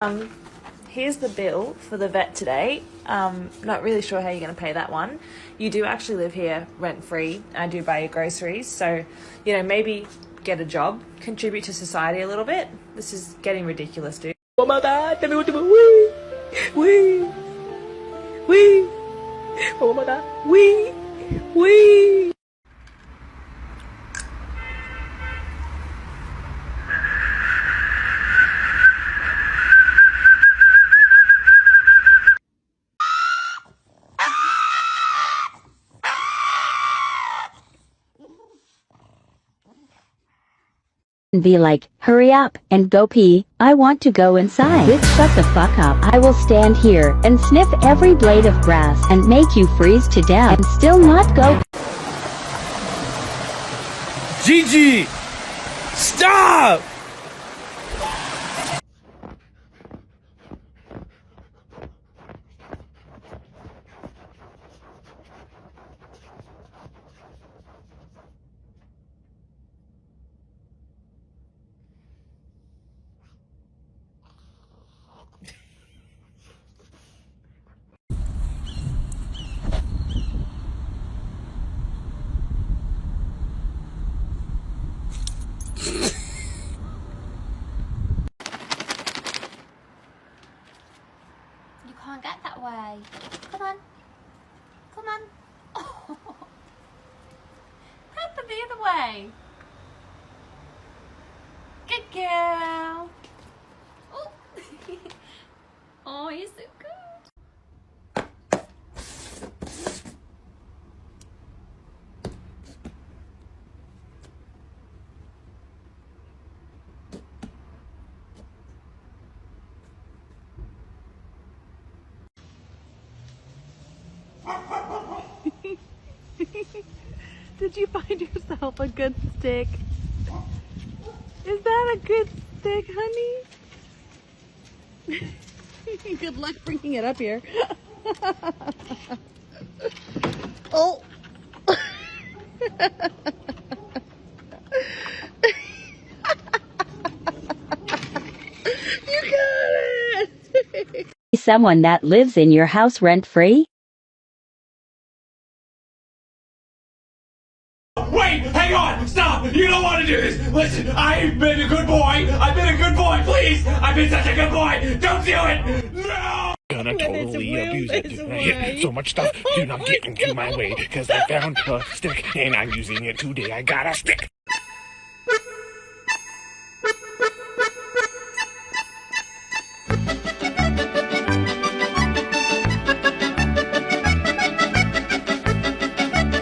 Um, Here's the bill for the vet today. Not really sure how you're going to pay that one. You do actually live here rent-free. I do buy your groceries. So, maybe get a job, contribute to society a little bit. This is getting ridiculous, dude. Oh my God, tell me what to do. Wee. Oh my God, wee. Be like, hurry up and go pee. I want to go inside. Bitch, shut the fuck up. I will stand here and sniff every blade of grass and make you freeze to death and still not go. Gigi! Stop! You can't get that way. Come on. Oh. Happen the other way. Good girl. Oh, oh, you're so good. Did you find yourself a good stick? Is that a good stick, honey? Good luck bringing it up here. Oh! You got it! Someone that lives in your house rent-free? Wait! Hang on! Stop! You don't want to do this! Listen, I've been a good boy! Please! I've been such a good boy! Don't do it! No! Gonna totally abuse it. I hit so much stuff, do not get into my way, because I found a stick, and I'm using it today. I got a stick!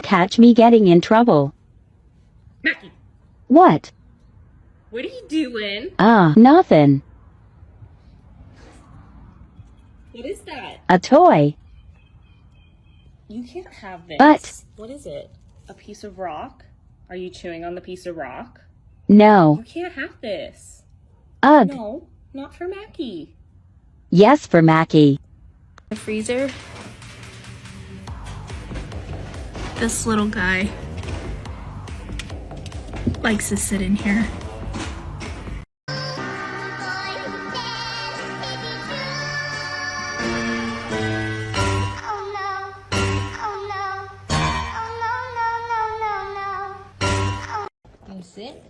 Catch me getting in trouble. Mackie, What? what are you doing? Nothing. What is that? A toy. You can't have this. But- What is it? A piece of rock? Are you chewing on the piece of rock? No. You can't have this. Ugh. No, not for Mackie. Yes for Mackie. The freezer. This little guy likes to sit in here. You sit.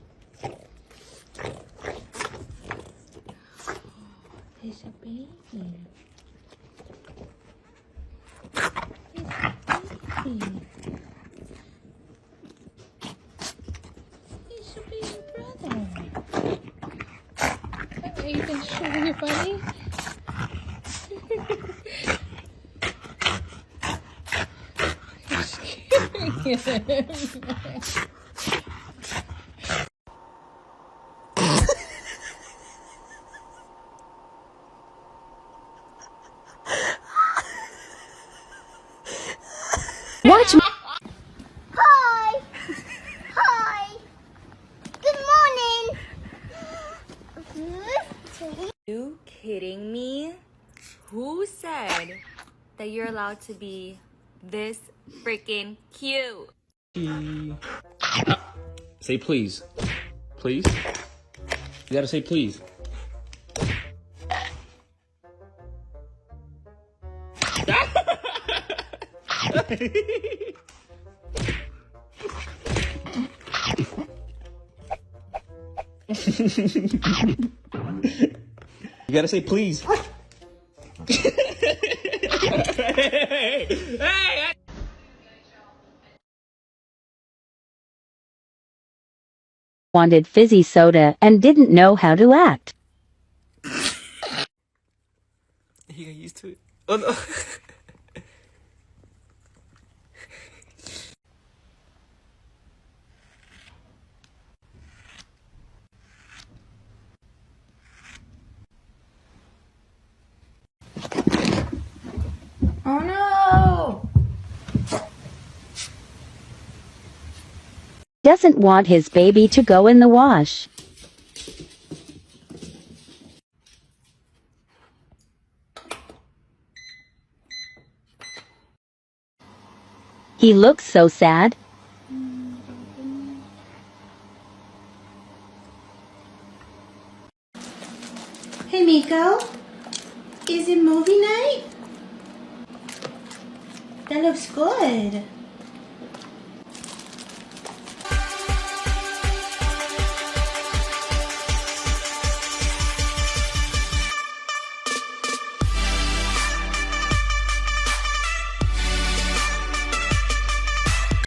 He's a baby. He's a baby. He's a baby brother. You can show your buddy. You're scaring him. Watch me. Hi. Good morning. You kidding me? Who said that you're allowed to be this freaking cute? Say please. Please? You gotta say please. You gotta say please. Wanted fizzy soda and didn't know how to act. He got used to it. Oh no. Oh no! Doesn't want his baby to go in the wash. He looks so sad. Hey Miko, is it movie night? That looks good.